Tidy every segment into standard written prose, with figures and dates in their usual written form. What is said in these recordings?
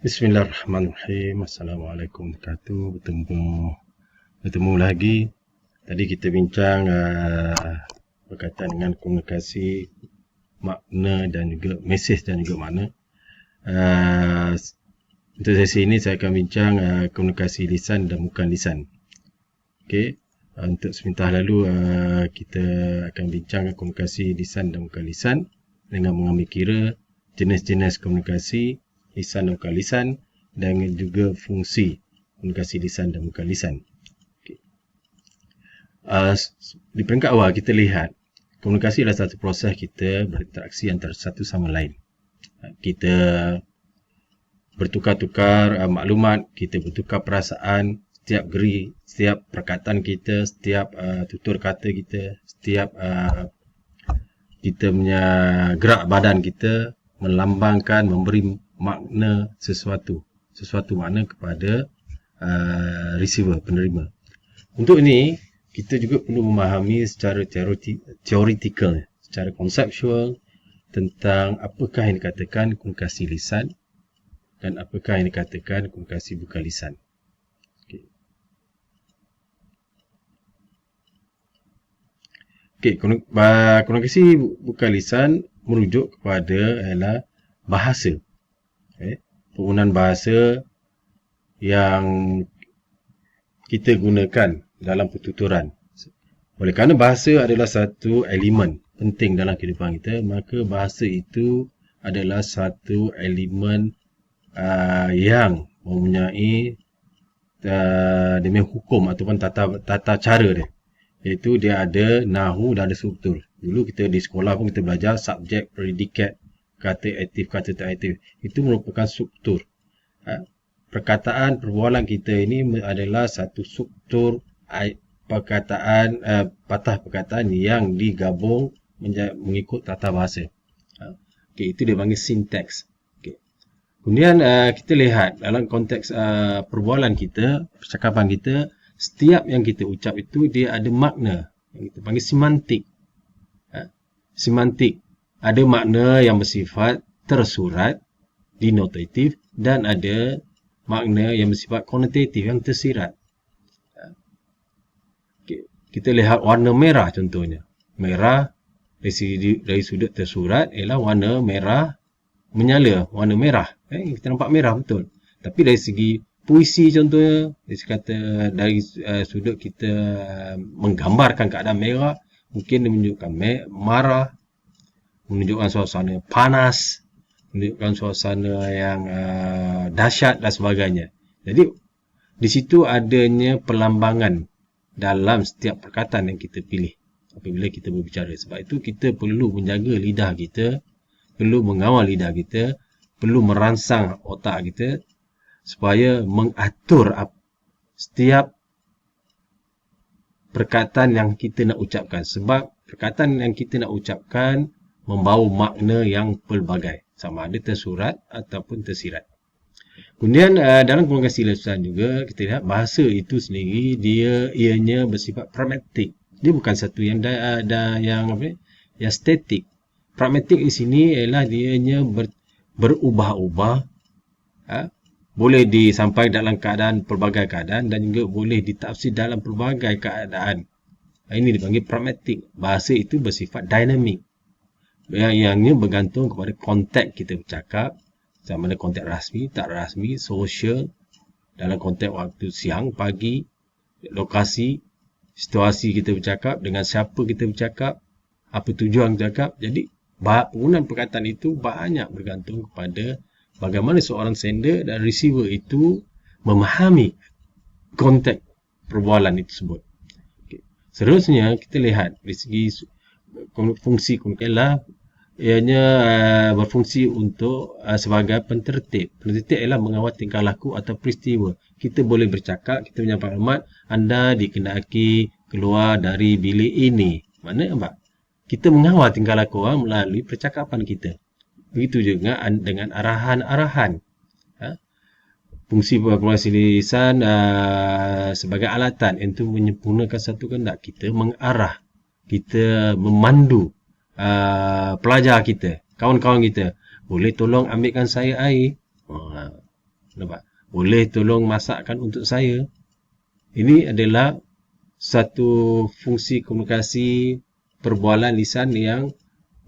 Bismillahirrahmanirrahim. Assalamualaikum warahmatullahi wabarakatuh. Bertemu lagi. Tadi kita bincang berkaitan dengan komunikasi makna dan juga mesej dan juga makna. Untuk sesi ini saya akan bincang komunikasi lisan dan bukan lisan. Okey. Untuk sebentar lalu kita akan bincang komunikasi lisan dan bukan lisan dengan mengambil kira jenis-jenis komunikasi lisan dan bukan lisan dan juga fungsi komunikasi lisan dan bukan lisan. Okay. Di peringkat awal kita lihat komunikasi adalah satu proses kita berinteraksi antara satu sama lain. Kita bertukar-tukar maklumat, kita bertukar perasaan, setiap geri, setiap perkataan kita, setiap tutur kata kita, setiap kita punya gerak badan kita melambangkan, memberi makna sesuatu makna kepada receiver, penerima. Untuk ini, kita juga perlu memahami secara theoretical, secara konseptual tentang apakah yang dikatakan komunikasi lisan dan apakah yang dikatakan komunikasi bukan lisan. Okey, komunikasi bukan lisan merujuk kepada ialah bahasa. Penggunaan bahasa yang kita gunakan dalam pertuturan. Oleh kerana bahasa adalah satu elemen penting dalam kehidupan kita, maka bahasa itu adalah satu elemen yang mempunyai demi hukum ataupun tata cara dia. Iaitu dia ada nahu dan ada struktur. Dulu kita di sekolah pun kita belajar subjek, predikat, kata aktif, kata tak aktif. Itu merupakan struktur. Perkataan, perbualan kita ini adalah satu struktur perkataan, patah perkataan yang digabung mengikut tata bahasa. Okay, itu dia panggil sinteks. Okay. Kemudian kita lihat dalam konteks perbualan kita, percakapan kita, setiap yang kita ucap itu dia ada makna. Yang kita panggil semantik. Semantik. Ada makna yang bersifat tersurat, denotatif, dan ada makna yang bersifat konotatif, yang tersirat. Okay. Kita lihat warna merah contohnya. Merah dari sudut tersurat ialah warna merah menyala, warna merah. Kita nampak merah betul. Tapi dari segi puisi contohnya, dari sudut kita menggambarkan keadaan merah, mungkin dia menunjukkan marah, menunjukkan suasana panas, menunjukkan suasana yang dahsyat dan sebagainya. Jadi, di situ adanya perlambangan dalam setiap perkataan yang kita pilih apabila kita berbicara. Sebab itu kita perlu menjaga lidah kita, perlu mengawal lidah kita, perlu merangsang otak kita supaya mengatur setiap perkataan yang kita nak ucapkan. Sebab perkataan yang kita nak ucapkan membawa makna yang pelbagai, sama ada tersurat ataupun tersirat. Kemudian dalam komunikasi lisan juga kita lihat bahasa itu sendiri ianya bersifat pragmatik. Dia bukan satu yang yang statik. Pragmatik di sini ialah dianya berubah-ubah, boleh disampaikan dalam keadaan pelbagai keadaan dan juga boleh ditafsir dalam pelbagai keadaan. Ini dipanggil pragmatik. Bahasa itu bersifat dinamik. Yang bergantung kepada konteks kita bercakap, sama ada konteks rasmi, tak rasmi, sosial, dalam konteks waktu siang, pagi, lokasi, situasi kita bercakap, dengan siapa kita bercakap, apa tujuan bercakap. Jadi, penggunaan perkataan itu banyak bergantung kepada bagaimana seorang sender dan receiver itu memahami konteks perbualan itu tersebut. Okay. Seterusnya, kita lihat dari segi fungsi komunikasi, ianya berfungsi untuk sebagai pentertib. Pentertib ialah mengawal tingkah laku atau peristiwa. Kita boleh bercakap, kita punya maklumat, anda dikehendaki keluar dari bilik ini. Maknanya apa? Kita mengawal tingkah laku orang melalui percakapan kita. Begitu juga dengan arahan-arahan. Fungsi komunikasi lisan sebagai alatan untuk menyempurnakan satu kehendak. Kita mengarah, kita memandu pelajar kita, kawan-kawan kita. Boleh tolong ambilkan saya air? Nampak? Boleh tolong masakkan untuk saya. Ini adalah satu fungsi komunikasi perbualan lisan yang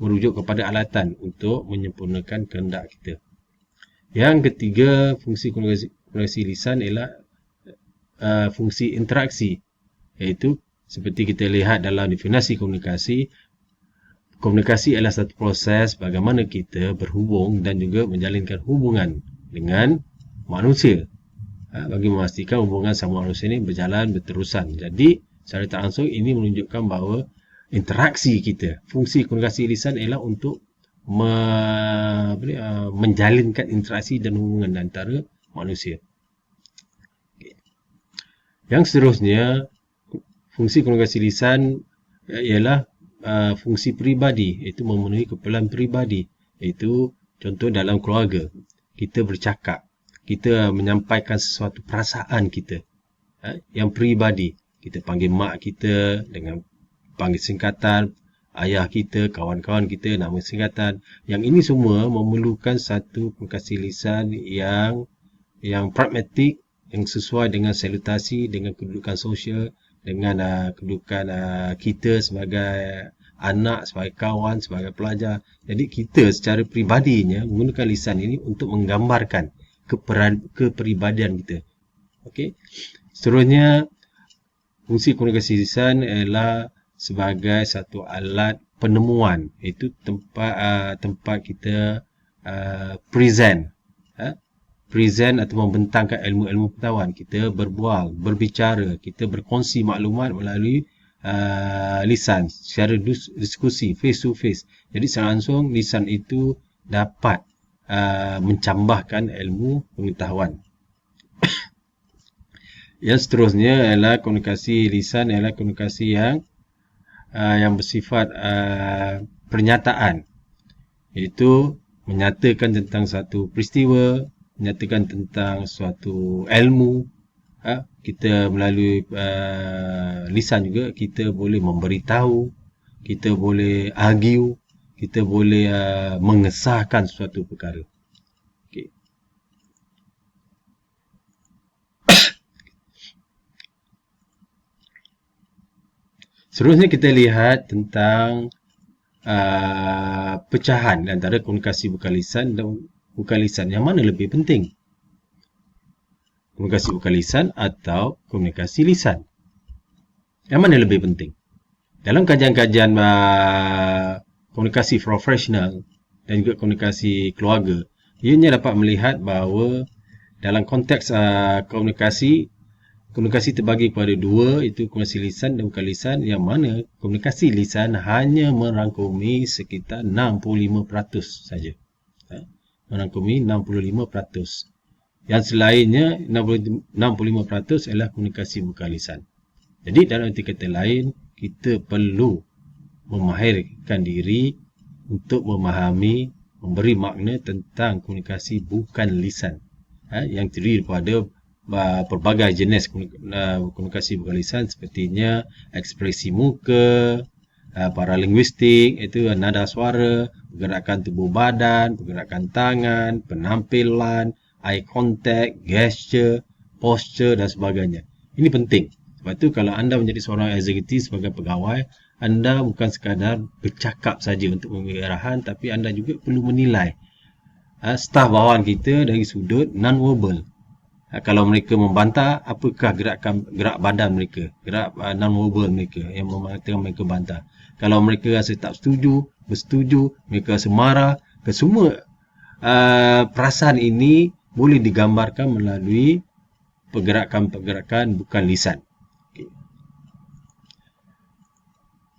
merujuk kepada alatan untuk menyempurnakan kehendak kita. Yang ketiga, fungsi komunikasi lisan ialah fungsi interaksi, iaitu seperti kita lihat dalam definisi komunikasi, komunikasi adalah satu proses bagaimana kita berhubung dan juga menjalinkan hubungan dengan manusia, bagi memastikan hubungan sama manusia ini berjalan berterusan. Jadi secara tak langsung ini menunjukkan bahawa interaksi kita, fungsi komunikasi lisan ialah untuk menjalinkan interaksi dan hubungan antara manusia. Yang seterusnya, fungsi komunikasi lisan ialah fungsi peribadi, iaitu memenuhi keperluan peribadi, iaitu contoh dalam keluarga, kita bercakap, kita menyampaikan sesuatu perasaan kita yang peribadi. Kita panggil mak kita dengan panggil singkatan, ayah kita, kawan-kawan kita, nama singkatan. Yang ini semua memerlukan satu komunikasi lisan yang pragmatik, yang sesuai dengan salutasi, dengan kedudukan sosial, dengan kedudukan kita sebagai anak, sebagai kawan, sebagai pelajar. Jadi kita secara peribadinya menggunakan lisan ini untuk menggambarkan kepribadian kita. Okey. Seterusnya, fungsi komunikasi lisan ialah sebagai satu alat penemuan, iaitu tempat kita present atau membentangkan ilmu-ilmu pengetahuan. Kita berbual, berbicara, kita berkongsi maklumat melalui lisan secara diskusi face to face. Jadi secara langsung lisan itu dapat mencambahkan ilmu pengetahuan. Yang seterusnya adalah komunikasi lisan, ialah komunikasi yang bersifat pernyataan, iaitu menyatakan tentang satu peristiwa, menyatakan tentang suatu ilmu. Kita melalui lisan juga kita boleh memberitahu, kita boleh argue, kita boleh mengesahkan suatu perkara. Okay. Seterusnya kita lihat tentang pecahan antara komunikasi bukan lisan dan bukan lisan. Yang mana lebih penting? Komunikasi bukan lisan atau komunikasi lisan? Yang mana lebih penting? Dalam kajian-kajian komunikasi profesional dan juga komunikasi keluarga, ianya dapat melihat bahawa dalam konteks komunikasi terbagi kepada dua, itu komunikasi lisan dan bukan lisan, yang mana komunikasi lisan hanya merangkumi sekitar 65% saja. Merangkumi 65%. Yang selainnya 65% adalah komunikasi bukan lisan. Jadi dalam arti kata lain, kita perlu memahirkan diri untuk memahami, memberi makna tentang komunikasi bukan lisan, yang terdiri daripada pelbagai jenis komunikasi bukan lisan, sepertinya ekspresi muka, paralinguistik, itu nada suara, pergerakan tubuh badan, pergerakan tangan, penampilan, eye contact, gesture, posture dan sebagainya. Ini penting. Sebab tu kalau anda menjadi seorang eksekutif sebagai pegawai, anda bukan sekadar bercakap saja untuk memberi arahan, tapi anda juga perlu menilai staf bawahan kita dari sudut non-verbal. Kalau mereka membantah, apakah gerak badan mereka, gerak non-verbal mereka yang mengatakan mereka bantah. Kalau mereka rasa tak setuju, bersetuju, mereka rasa marah, semua perasaan ini boleh digambarkan melalui pergerakan-pergerakan bukan lisan.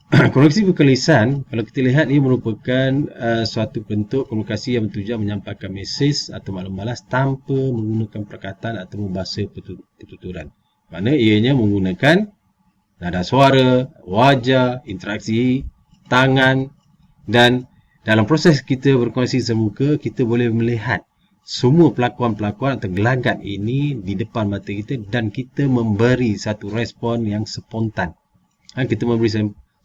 Komunikasi bukan lisan, kalau kita lihat, ia merupakan suatu bentuk komunikasi yang bertujuan menyampaikan mesej atau maklum balas tanpa menggunakan perkataan atau bahasa pertuturan. Maknanya ianya menggunakan nada suara, wajah, interaksi, tangan, dan dalam proses kita berkomunikasi semuka, kita boleh melihat semua pelakuan-pelakuan atau gelagat ini di depan mata kita dan kita memberi satu respon yang spontan. Kita memberi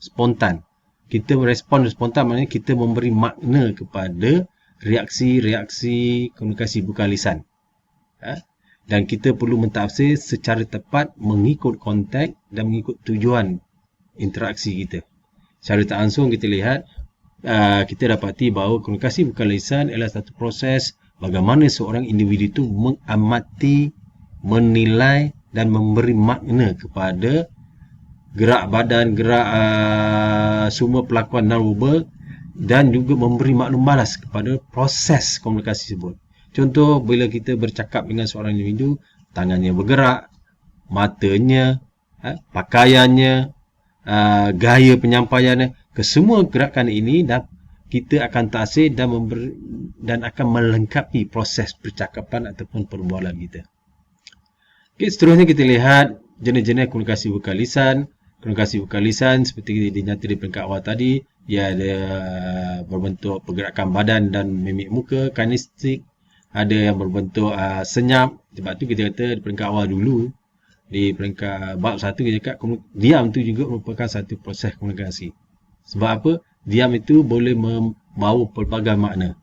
spontan. Kita merespon spontan, maknanya kita memberi makna kepada reaksi-reaksi komunikasi bukan lisan. Dan kita perlu mentafsir secara tepat mengikut konteks dan mengikut tujuan interaksi kita. Secara tak langsung kita lihat, kita dapati bahawa komunikasi bukan lisan adalah satu proses bagaimana seorang individu itu mengamati, menilai dan memberi makna kepada gerak badan, gerak semua pelakuan non-verbal dan juga memberi maklum balas kepada proses komunikasi tersebut. Contoh, bila kita bercakap dengan seorang individu, tangannya bergerak, matanya, pakaiannya, gaya penyampaiannya, kesemua gerakan ini kita akan taksir dan akan melengkapi proses percakapan ataupun perbualan kita. Okay, seterusnya kita lihat jenis-jenis komunikasi bukan lisan. Komunikasi bukan lisan seperti dinyata di peringkat awal tadi, ia ada berbentuk pergerakan badan dan mimik muka, kinestik. Ada yang berbentuk senyap. Sebab tu kita kata di peringkat awal dulu, di peringkat bab 1 kita cakap diam tu juga merupakan satu proses komunikasi. Sebab apa? Diam itu boleh membawa pelbagai makna.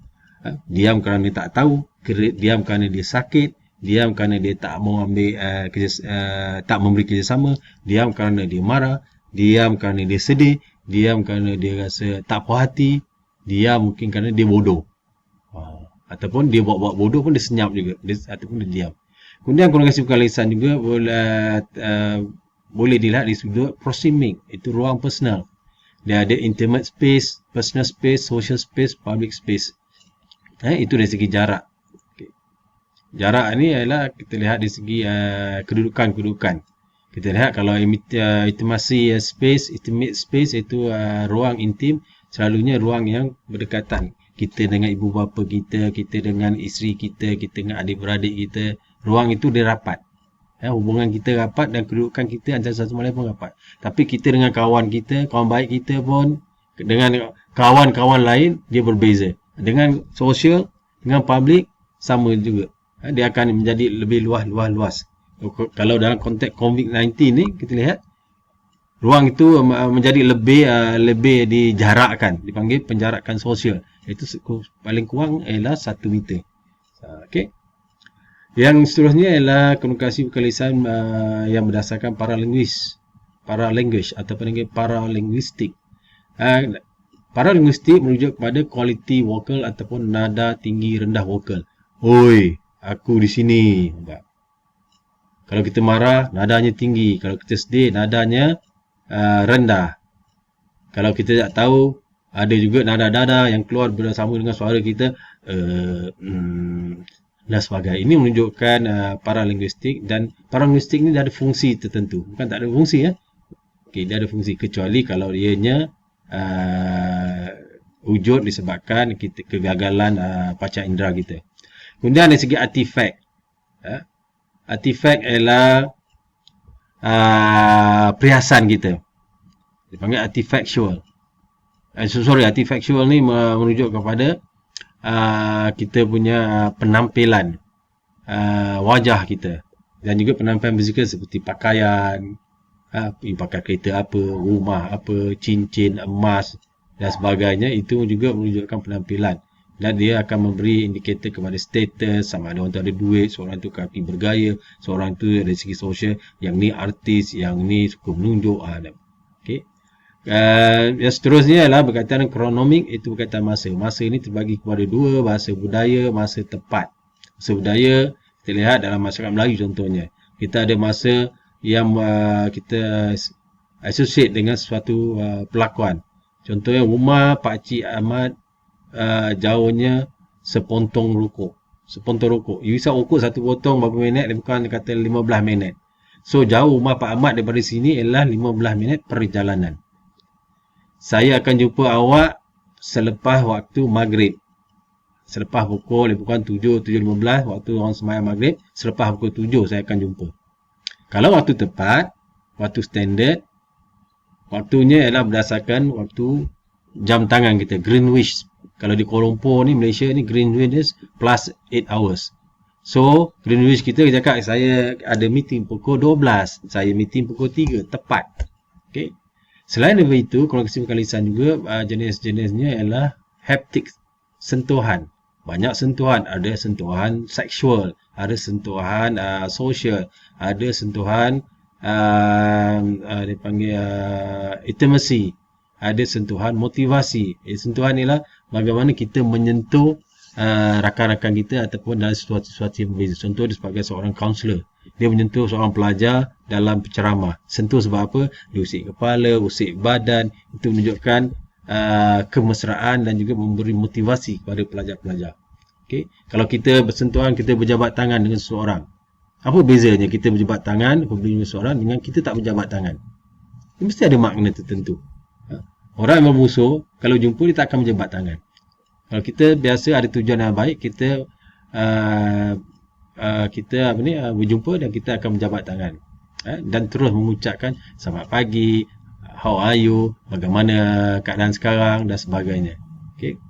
Diam kerana tak tahu, diam kerana dia sakit, diam kerana dia tak mau ambil tak memberi kerjasama, diam kerana dia marah, diam kerana dia sedih, diam kerana dia rasa tak puas hati, diam mungkin kerana dia bodoh. Ataupun dia buat bodoh pun dia senyap juga, ataupun dia diam. Kemudian komunikasi bukan lisan juga boleh dilihat di sudut proxemic, itu ruang personal. Dia ada intimate space, personal space, social space, public space. Itu dari segi jarak. Okay. Jarak ni adalah kita lihat dari segi kedudukan-kedudukan. Kita lihat kalau intimasi space, intimate space itu ruang intim, selalunya ruang yang berdekatan. Kita dengan ibu bapa kita, kita dengan isteri kita, kita dengan adik-beradik kita, ruang itu dia rapat. Hubungan kita rapat dan kedudukan kita antara satu sama lain pun rapat. Tapi kita dengan kawan kita, kawan baik kita pun, dengan kawan-kawan lain, dia berbeza. Dengan sosial, dengan public, sama juga. Dia akan menjadi lebih luas. Kalau dalam konteks COVID-19 ni, kita lihat, ruang itu menjadi lebih dijarakkan, dipanggil penjarakan sosial. Itu paling kurang ialah 1 meter. Okey. Yang seterusnya ialah komunikasi bukan lisan yang berdasarkan paralanguage atau panggil paralinguistik. Paralinguistik merujuk kepada kualiti vokal ataupun nada tinggi rendah vokal. Oi, aku di sini. Kalau kita marah, nadanya tinggi. Kalau kita sedih, nadanya rendah. Kalau kita tak tahu, ada juga nada-nada yang keluar bersama dengan suara kita dan sebagainya. Ini menunjukkan paralinguistik, dan paralinguistik ni dia ada fungsi tertentu. Bukan tak ada fungsi Okey, dia ada fungsi kecuali kalau ianya wujud disebabkan kegagalan panca indera kita. Kemudian dari segi artifak. Artifak ialah perhiasan kita. Dipanggil artifactual. Artifactual ni merujuk kepada kita punya penampilan wajah kita dan juga penampilan fizikal seperti pakaian, pakai kereta apa, rumah apa, cincin, emas dan sebagainya. Itu juga menunjukkan penampilan dan dia akan memberi indikator kepada status, sama ada orang tu ada duit, seorang tu kaki bergaya, seorang tu dari segi sosial, yang ni artis, yang ni suka menunjuk. Okey. Yang seterusnya adalah berkaitan dengan kronomik, itu berkaitan masa. Masa ini terbagi kepada dua, bahasa budaya, masa tepat. Masa budaya, kita lihat dalam masyarakat Melayu contohnya. Kita ada masa yang kita associate dengan suatu pelakuan. Contohnya rumah Pakcik Ahmad jauhnya sepontong rokok. Sepontong rokok. You bisa ukur satu potong berapa minit, lebih kurang kata 15 minit. So jauh rumah Pak Ahmad daripada sini ialah 15 minit perjalanan. Saya akan jumpa awak selepas waktu maghrib. Selepas pukul lebih kurang 7:15 waktu orang sembahyang maghrib, selepas pukul 7 saya akan jumpa. Kalau waktu tepat, waktu standard, waktunya ialah berdasarkan waktu jam tangan kita, Greenwich. Kalau di Kuala Lumpur ni, Malaysia ni, Greenwich plus 8 hours. So, Greenwich kita cakap saya ada meeting pukul 12, saya meeting pukul 3, tepat. Okay. Selain daripada itu, komunikasi bukan lisan juga jenis-jenisnya ialah haptik, sentuhan. Banyak sentuhan, ada sentuhan seksual, ada sentuhan sosial, ada sentuhan dipanggil intimacy, ada sentuhan motivasi. Sentuhan inilah bagaimana kita menyentuh rakan-rakan kita ataupun dalam sesuatu yang berbeza. Contoh dia sebagai seorang kaunselor, dia menyentuh seorang pelajar dalam penceramah. Sentuh sebab apa? Dia usik kepala, usik badan. Itu menunjukkan kemesraan dan juga memberi motivasi kepada pelajar-pelajar. Okay? Kalau kita bersentuhan, kita berjabat tangan dengan seseorang, apa bezanya kita berjabat tangan apabila seseorang dengan kita tak berjabat tangan? Dia mesti ada makna tertentu. Orang yang bermusuh, kalau jumpa dia tak akan berjabat tangan. Kalau kita biasa ada tujuan yang baik, kita berjumpa dan kita akan berjabat tangan, dan terus mengucapkan selamat pagi, how are you, bagaimana keadaan sekarang dan sebagainya. Okay.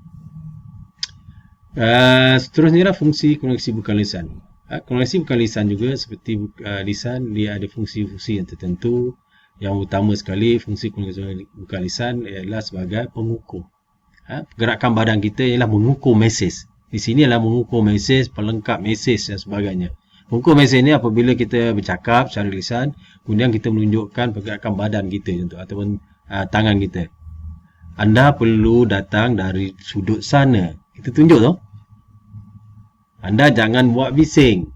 Seterusnya fungsi komunikasi bukan lisan. Komunikasi bukan lisan juga seperti lisan, dia ada fungsi-fungsi yang tertentu. Yang utama sekali fungsi komunikasi bukan lisan ialah sebagai pengukur. Gerakan badan kita ialah mengukur mesej. Di sini adalah mengukur mesej, pelengkap mesej dan sebagainya. Mengukur mesej ni apabila kita bercakap secara lisan, kemudian kita menunjukkan pergerakan badan kita ataupun tangan kita. Anda perlu datang dari sudut sana. Kita tunjuk tu. Anda jangan buat bising.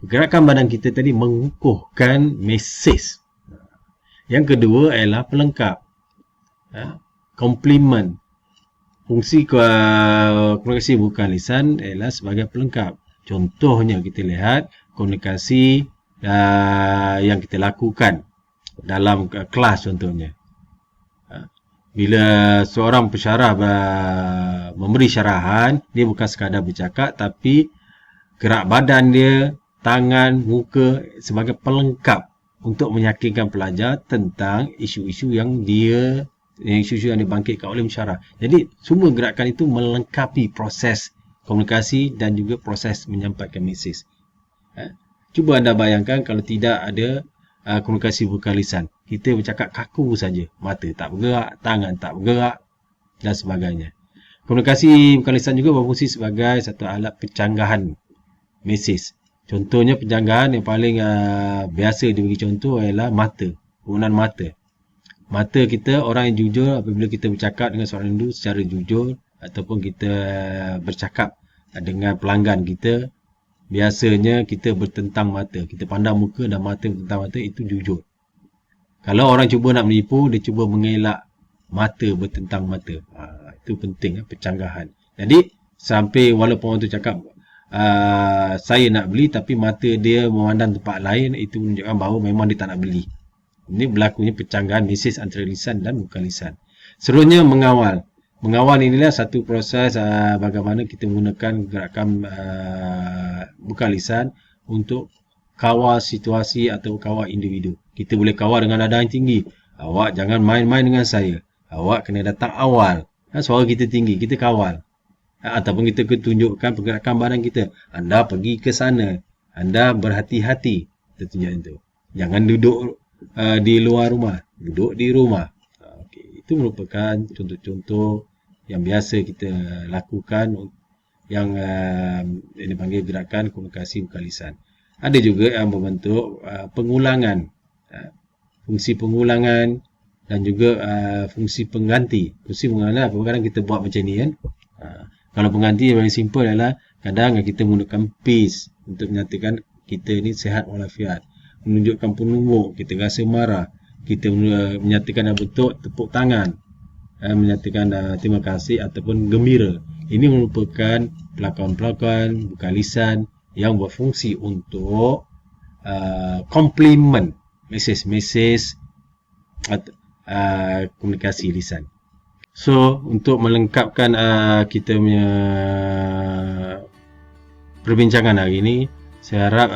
Gerakan badan kita tadi mengukuhkan mesej. Yang kedua ialah pelengkap. Komplimen. Fungsi komunikasi bukan lisan ialah sebagai pelengkap. Contohnya kita lihat komunikasi yang kita lakukan dalam kelas contohnya. Bila seorang pensyarah memberi syarahan, dia bukan sekadar bercakap, tapi gerak badan dia, tangan, muka sebagai pelengkap untuk meyakinkan pelajar tentang isu-isu yang dibangkitkan oleh pensyarah. Jadi semua gerakan itu melengkapi proses komunikasi dan juga proses menyampaikan mesej. Cuba anda bayangkan kalau tidak ada komunikasi bukan lisan. Kita bercakap kaku saja, mata tak bergerak, tangan tak bergerak dan sebagainya. Komunikasi bukan lisan juga berfungsi sebagai satu alat pencanggahan mesej. Contohnya pencanggahan yang paling biasa dibagi contoh ialah mata, penggunaan mata. Mata kita, orang yang jujur apabila kita bercakap dengan seorang itu secara jujur ataupun kita bercakap dengan pelanggan kita, biasanya kita bertentang mata. Kita pandang muka dan mata bertentang mata, itu jujur. Kalau orang cuba nak menipu, dia cuba mengelak mata bertentang mata. Itu penting, pencanggahan. Jadi, sampai walaupun orang tu cakap, saya nak beli, tapi mata dia memandang tempat lain, itu menunjukkan bahawa memang dia tak nak beli. Ini berlakunya pencanggahan mesej antara lisan dan bukan lisan. Seterusnya, mengawal. Mengawal inilah satu proses bagaimana kita menggunakan gerakan bukan lisan untuk kawal situasi atau kawal individu. Kita boleh kawal dengan nada yang tinggi. Awak jangan main-main dengan saya. Awak kena datang awal. Suara kita tinggi, kita kawal. Ataupun kita tunjukkan pergerakan badan kita. Anda pergi ke sana. Anda berhati-hati. Kita tunjuk itu. Jangan duduk di luar rumah. Duduk di rumah. Okay. Itu merupakan contoh-contoh yang biasa kita lakukan yang dipanggil gerakan komunikasi bukan lisan. Ada juga yang berbentuk pengulangan. Fungsi pengulangan dan juga fungsi pengganti. Fungsi pengulangan kadang-kadang kita buat macam ni kan. Kalau pengganti yang paling simple adalah kadang kita menggunakan peace untuk menyatakan kita ni sihat walafiat. Menunjukkan penunggu, kita rasa marah. Kita menyatakan bentuk tepuk tangan. Menyatakan terima kasih ataupun gembira. Ini merupakan pelakon-pelakon bukan lisan yang berfungsi untuk komplimen mesej-mesej komunikasi lisan. So, untuk melengkapkan kita punya perbincangan hari ini, saya harap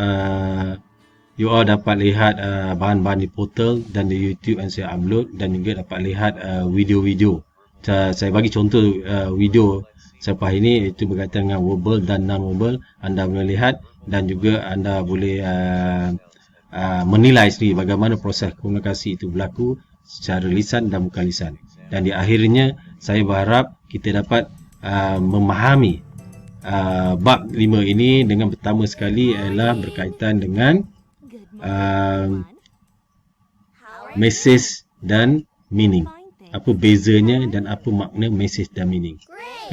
you all dapat lihat bahan-bahan di portal dan di YouTube yang saya upload, dan juga dapat lihat video-video. Saya bagi contoh video selepas ini, itu berkaitan dengan verbal dan non-verbal. Anda boleh lihat dan juga anda boleh menilai sendiri bagaimana proses komunikasi itu berlaku secara lisan dan bukan lisan. Dan di akhirnya saya berharap kita dapat memahami bab 5 ini dengan pertama sekali ialah berkaitan dengan message dan meaning. Apa bezanya dan apa makna message dan meaning.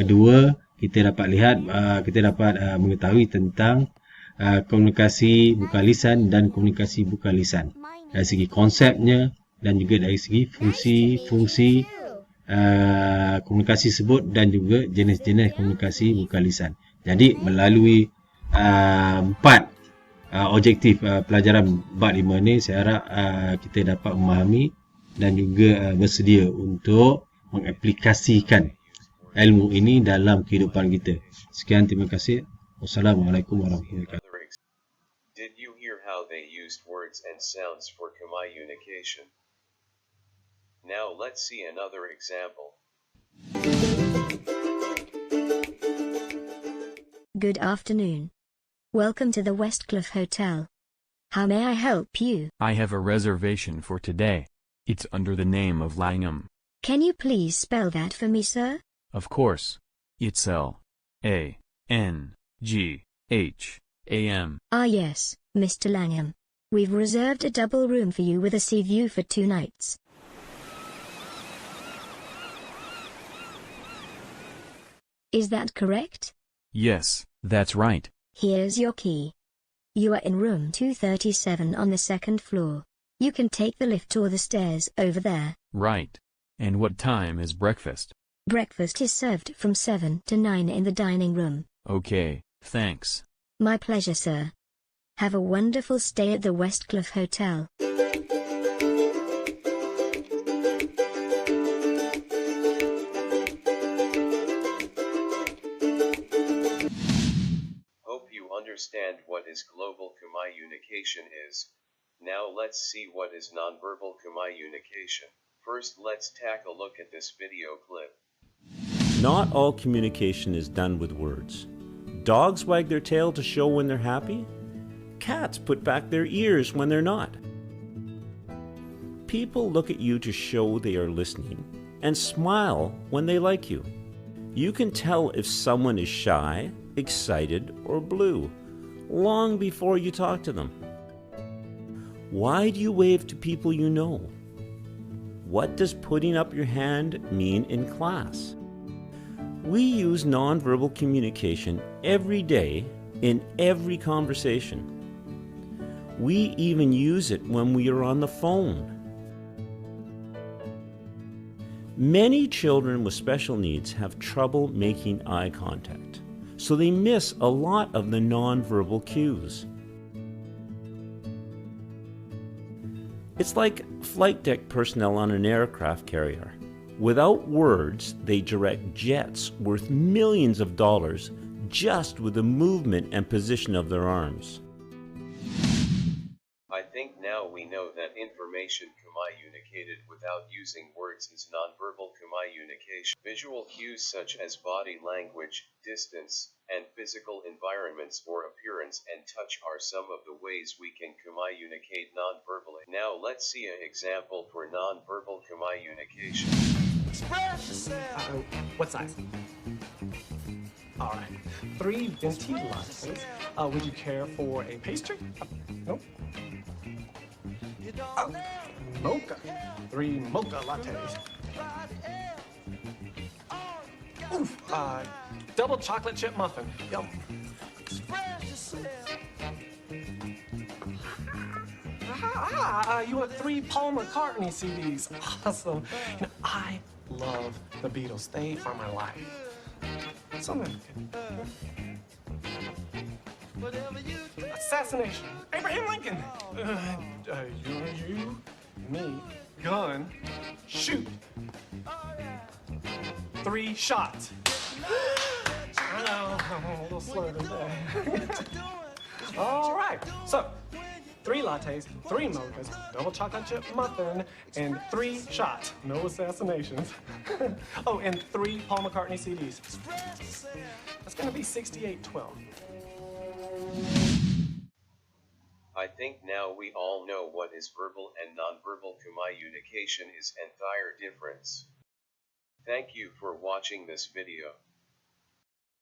Kedua, kita dapat lihat, kita dapat mengetahui tentang komunikasi bukan lisan dan komunikasi bukan lisan. Dari segi konsepnya dan juga dari segi fungsi-fungsi komunikasi sebut dan juga jenis-jenis komunikasi bukan lisan. Jadi melalui 4 objektif pelajaran bab 5 ni, saya harap kita dapat memahami dan juga bersedia untuk mengaplikasikan ilmu ini dalam kehidupan kita. Sekian, terima kasih. Wassalamualaikum warahmatullahi wabarakatuh. Did you hear how they used words and sounds for communication? Now let's see another example. Good afternoon. Welcome to the Westcliff Hotel. How may I help you? I have a reservation for today. It's under the name of Langham. Can you please spell that for me, sir? Of course. It's L-A-N-G-H-A-M. Ah yes, Mr. Langham. We've reserved a double room for you with a sea view for 2 nights. Is that correct? Yes, that's right. Here's your key. You are in room 237 on the 2nd floor. You can take the lift or the stairs over there. Right. And what time is breakfast? Breakfast is served from 7 to 9 in the dining room. Okay, thanks. My pleasure, sir. Have a wonderful stay at the Westcliff Hotel. Hope you understand what is global communication is. Now let's see what is nonverbal communication. First, let's take a look at this video clip. Not all communication is done with words. Dogs wag their tail to show when they're happy. Cats put back their ears when they're not. People look at you to show they are listening and smile when they like you. You can tell if someone is shy, excited, or blue long before you talk to them. Why do you wave to people you know? What does putting up your hand mean in class? We use nonverbal communication every day in every conversation. We even use it when we are on the phone. Many children with special needs have trouble making eye contact, so they miss a lot of the nonverbal cues. It's like flight deck personnel on an aircraft carrier. Without words, they direct jets worth millions of dollars just with the movement and position of their arms. I think now we know that information communicated without using words is nonverbal communication. Visual cues such as body language, distance, and physical environments or appearance and touch are some of the ways we can communicate nonverbally. Now let's see an example for nonverbal communication. What size? All right. 3 venti lattes. Would you care for a pastry? Nope. Mocha. 3 mocha lattes. Oof. Double chocolate chip muffin. Yum. You want 3 Paul McCartney CDs. Awesome. You know, I love the Beatles. They are my life. So American. Assassination. Abraham Lincoln. You, me, gun, shoot. 3 shots. I know, I'm a little slurred today. All right, so 3 lattes, 3 mochas, double chocolate chip muffin, and 3 shots. No assassinations. Oh, and 3 Paul McCartney CDs. That's gonna be 6812. I think now we all know what is verbal and nonverbal communication is and their difference. Thank you for watching this video.